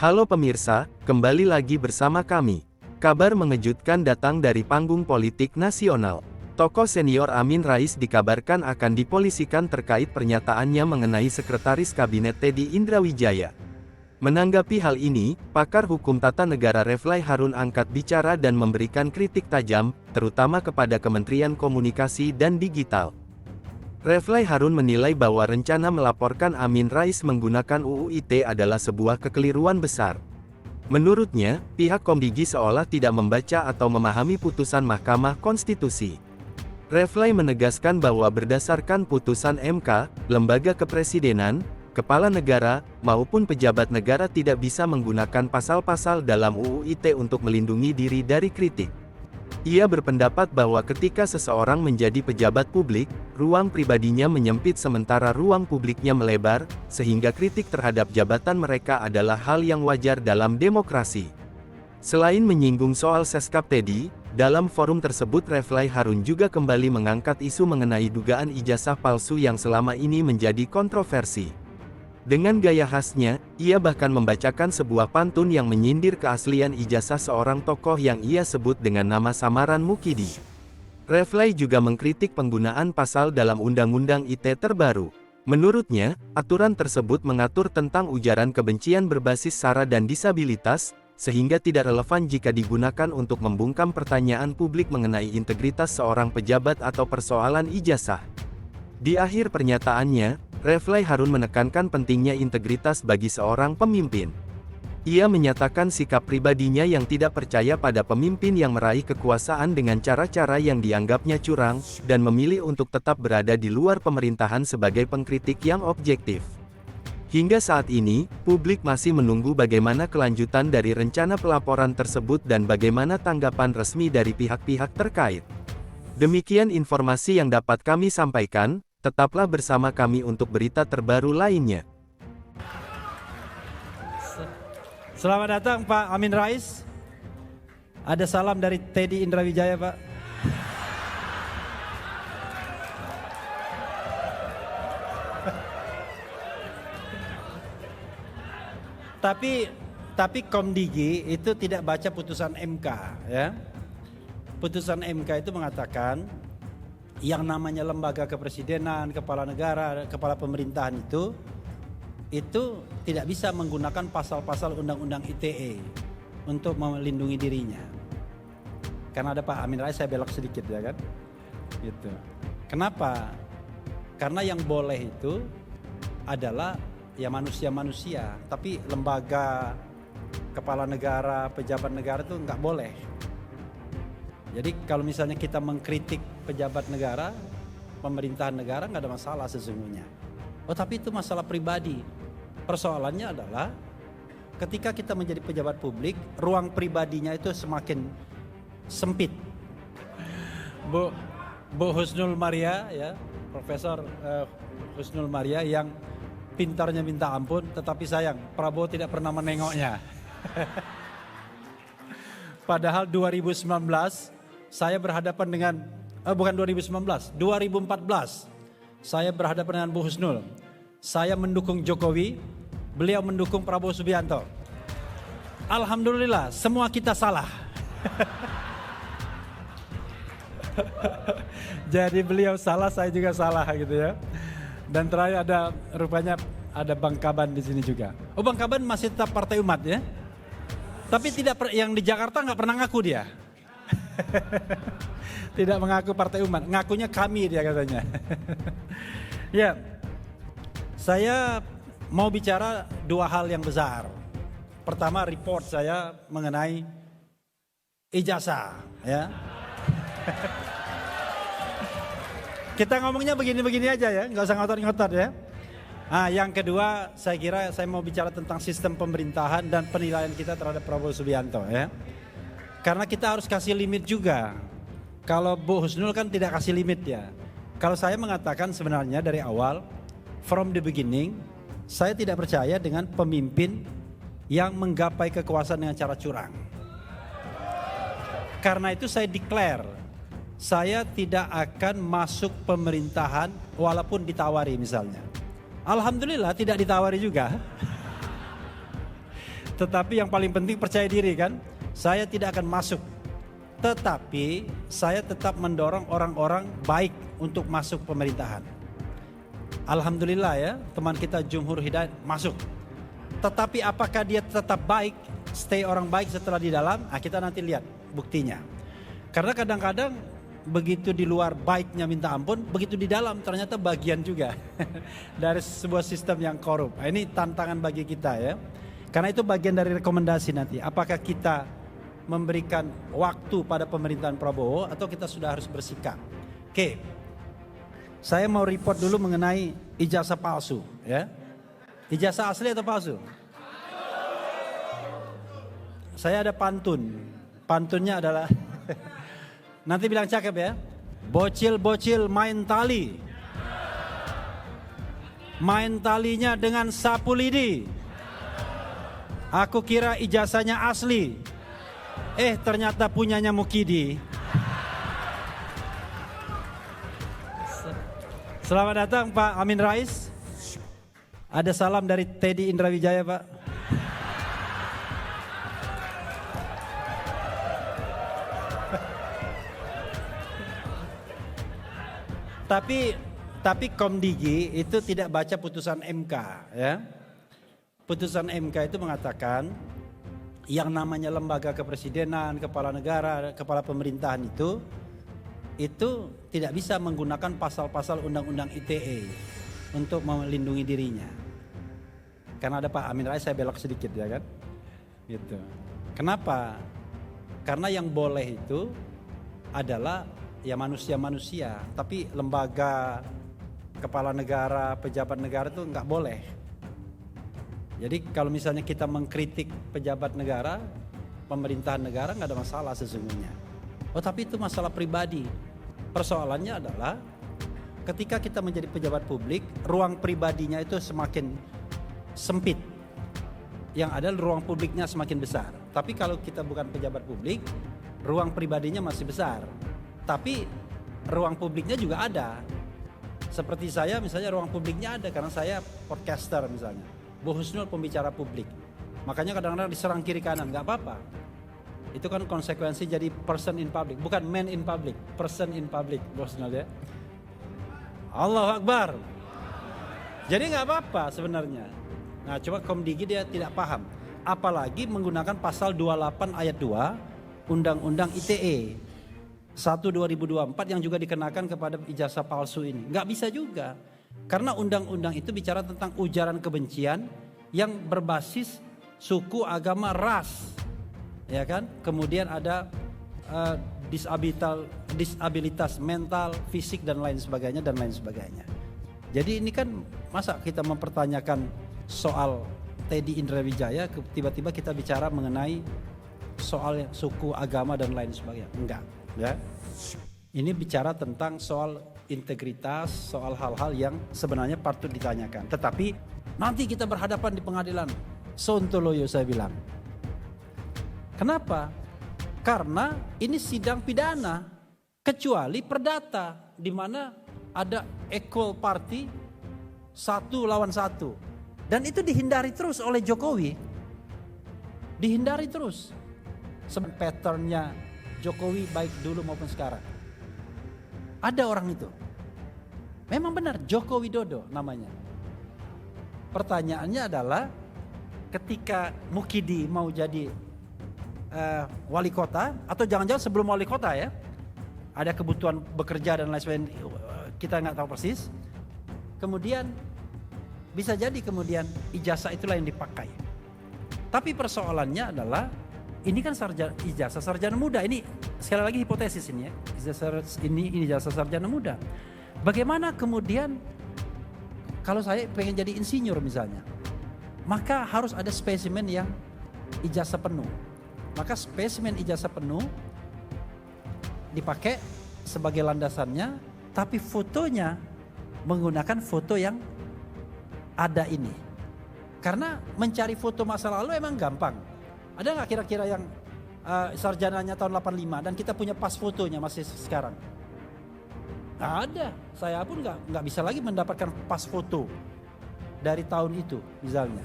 Halo pemirsa, kembali lagi bersama kami. Kabar mengejutkan datang dari panggung politik nasional. Tokoh senior Amin Rais dikabarkan akan dipolisikan terkait pernyataannya mengenai Sekretaris Kabinet Teddy Indrawijaya. Menanggapi hal ini, pakar hukum tata negara Reflay Harun angkat bicara dan memberikan kritik tajam, terutama kepada Kementerian Komunikasi dan Digital. Reflay Harun menilai bahwa rencana melaporkan Amin Rais menggunakan UU ITE adalah sebuah kekeliruan besar. Menurutnya, pihak Komdigi seolah tidak membaca atau memahami putusan Mahkamah Konstitusi. Reflay menegaskan bahwa berdasarkan putusan MK, lembaga kepresidenan, kepala negara, maupun pejabat negara tidak bisa menggunakan pasal-pasal dalam UU ITE untuk melindungi diri dari kritik. Ia berpendapat bahwa ketika seseorang menjadi pejabat publik, ruang pribadinya menyempit sementara ruang publiknya melebar, sehingga kritik terhadap jabatan mereka adalah hal yang wajar dalam demokrasi. Selain menyinggung soal Seskap Teddy, dalam forum tersebut Reflay Harun juga kembali mengangkat isu mengenai dugaan ijazah palsu yang selama ini menjadi kontroversi. Dengan gaya khasnya, ia bahkan membacakan sebuah pantun yang menyindir keaslian ijazah seorang tokoh yang ia sebut dengan nama samaran Mukidi. Reflay juga mengkritik penggunaan pasal dalam Undang-Undang ITE terbaru. Menurutnya, aturan tersebut mengatur tentang ujaran kebencian berbasis SARA dan disabilitas, sehingga tidak relevan jika digunakan untuk membungkam pertanyaan publik mengenai integritas seorang pejabat atau persoalan ijazah. Di akhir pernyataannya, Reflay Harun menekankan pentingnya integritas bagi seorang pemimpin. Ia menyatakan sikap pribadinya yang tidak percaya pada pemimpin yang meraih kekuasaan dengan cara-cara yang dianggapnya curang, dan memilih untuk tetap berada di luar pemerintahan sebagai pengkritik yang objektif. Hingga saat ini, publik masih menunggu bagaimana kelanjutan dari rencana pelaporan tersebut dan bagaimana tanggapan resmi dari pihak-pihak terkait. Demikian informasi yang dapat kami sampaikan. Tetaplah bersama kami untuk berita terbaru lainnya. Selamat datang Pak Amin Rais. Ada salam dari Teddy Indrawijaya Pak. Tapi Komdigi itu tidak baca putusan MK ya. Putusan MK itu mengatakan yang namanya lembaga kepresidenan, kepala negara, kepala pemerintahan itu tidak bisa menggunakan pasal-pasal Undang-Undang ITE untuk melindungi dirinya. Karena ada Pak Amin Rais, saya belok sedikit ya kan. Gitu. Kenapa? Karena yang boleh itu adalah ya manusia-manusia, tapi lembaga, kepala negara, pejabat negara itu nggak boleh. Jadi kalau misalnya kita mengkritik pejabat negara, pemerintahan negara nggak ada masalah sesungguhnya. Oh tapi itu masalah pribadi. Persoalannya adalah ketika kita menjadi pejabat publik, ruang pribadinya itu semakin sempit. Bu Husnul Maria ya, Profesor Husnul Maria yang pintarnya minta ampun, tetapi sayang Prabowo tidak pernah menengoknya. Padahal 2019 saya berhadapan dengan, bukan 2019, 2014. Saya berhadapan dengan Bu Husnul. Saya mendukung Jokowi, beliau mendukung Prabowo Subianto. Alhamdulillah, semua kita salah. Jadi beliau salah, saya juga salah gitu ya. Dan terakhir rupanya ada Bang Kaban di sini juga. Oh Bang Kaban masih tetap Partai Umat ya. Tapi yang di Jakarta nggak pernah ngaku dia. Tidak mengaku Partai Umat, ngakunya kami dia katanya. Ya, saya mau bicara dua hal yang besar. Pertama, report saya mengenai ijazah, ya. Kita ngomongnya begini-begini aja ya, nggak usah ngotot-ngotot ya. Nah, yang kedua, saya kira saya mau bicara tentang sistem pemerintahan dan penilaian kita terhadap Prabowo Subianto ya. Karena kita harus kasih limit juga. Kalau Bu Husnul kan tidak kasih limit ya. Kalau saya mengatakan sebenarnya dari awal, from the beginning, saya tidak percaya dengan pemimpin yang menggapai kekuasaan dengan cara curang. Karena itu saya declare, saya tidak akan masuk pemerintahan walaupun ditawari misalnya. Alhamdulillah tidak ditawari juga. Tetapi yang paling penting percaya diri kan. Saya tidak akan masuk. Tetapi saya tetap mendorong orang-orang baik untuk masuk pemerintahan. Alhamdulillah ya, teman kita Jumhur Hidayat masuk. Tetapi apakah dia tetap baik, stay orang baik setelah di dalam? Nah, kita nanti lihat buktinya. Karena kadang-kadang begitu di luar baiknya minta ampun, begitu di dalam ternyata bagian juga dari sebuah sistem yang korup. Nah, ini tantangan bagi kita ya. Karena itu bagian dari rekomendasi nanti. Apakah kita memberikan waktu pada pemerintahan Prabowo atau kita sudah harus bersikap? Oke. Saya mau report dulu mengenai ijazah palsu ya. Ijazah asli atau palsu? Saya ada pantun. Pantunnya adalah nanti bilang cakep ya. Bocil-bocil main tali. Main talinya dengan sapu lidi. Aku kira ijazahnya asli. Ternyata punyanya Mukidi. Selamat datang Pak Amin Rais. Ada salam dari Teddy Indrawijaya Pak. Tapi Komdigi itu tidak baca putusan MK ya. Putusan MK itu mengatakan yang namanya lembaga kepresidenan, kepala negara, kepala pemerintahan itu tidak bisa menggunakan pasal-pasal undang-undang ITE untuk melindungi dirinya. Karena ada Pak Amin Rais, saya belok sedikit ya kan. Gitu. Kenapa? Karena yang boleh itu adalah ya manusia-manusia, tapi lembaga, kepala negara, pejabat negara itu nggak boleh. Jadi kalau misalnya kita mengkritik pejabat negara, pemerintahan negara nggak ada masalah sesungguhnya. Oh tapi itu masalah pribadi. Persoalannya adalah ketika kita menjadi pejabat publik, ruang pribadinya itu semakin sempit. Yang ada ruang publiknya semakin besar. Tapi kalau kita bukan pejabat publik, ruang pribadinya masih besar. Tapi ruang publiknya juga ada. Seperti saya misalnya ruang publiknya ada karena saya podcaster misalnya. Bu Husnul pembicara publik. Makanya kadang-kadang diserang kiri kanan, gak apa-apa. Itu kan konsekuensi jadi person in public. Bukan man in public, person in public. Bu Husnul ya. Allahu Akbar. Jadi gak apa-apa sebenarnya. Nah coba Komdigi dia tidak paham. Apalagi menggunakan pasal 28 ayat 2 Undang-Undang ITE 1/2024 yang juga dikenakan kepada ijazah palsu ini. Gak bisa juga. Karena undang-undang itu bicara tentang ujaran kebencian yang berbasis suku, agama, ras. Ya kan? Kemudian ada disabilitas mental, fisik dan lain sebagainya dan lain sebagainya. Jadi ini kan masa kita mempertanyakan soal Teddy Indrawijaya tiba-tiba kita bicara mengenai soal suku, agama dan lain sebagainya. Enggak, ya. Ini bicara tentang soal integritas, soal hal-hal yang sebenarnya patut ditanyakan. Tetapi nanti kita berhadapan di pengadilan. Sontoloyo saya bilang. Kenapa? Karena ini sidang pidana, kecuali perdata, di mana ada equal party 1 lawan 1. Dan itu dihindari terus oleh Jokowi. Dihindari terus. Patternnya Jokowi baik dulu maupun sekarang. Ada orang itu. Memang benar Joko Widodo namanya. Pertanyaannya adalah ketika Mukidi mau jadi wali kota atau jangan-jangan sebelum wali kota ya. Ada kebutuhan bekerja dan lain sebagainya, kita nggak tahu persis. Kemudian bisa jadi kemudian ijazah itulah yang dipakai. Tapi persoalannya adalah ini kan ijazah sarjana muda. Ini sekali lagi hipotesis ini ya. Ini ijazah sarjana muda. Bagaimana kemudian kalau saya pengen jadi insinyur misalnya, maka harus ada spesimen yang ijazah penuh. Maka spesimen ijazah penuh dipakai sebagai landasannya, tapi fotonya menggunakan foto yang ada ini. Karena mencari foto masa lalu emang gampang. Ada nggak kira-kira yang sarjananya tahun 85 dan kita punya pas fotonya masih sekarang? Nggak ada. Saya pun nggak bisa lagi mendapatkan pas foto dari tahun itu misalnya.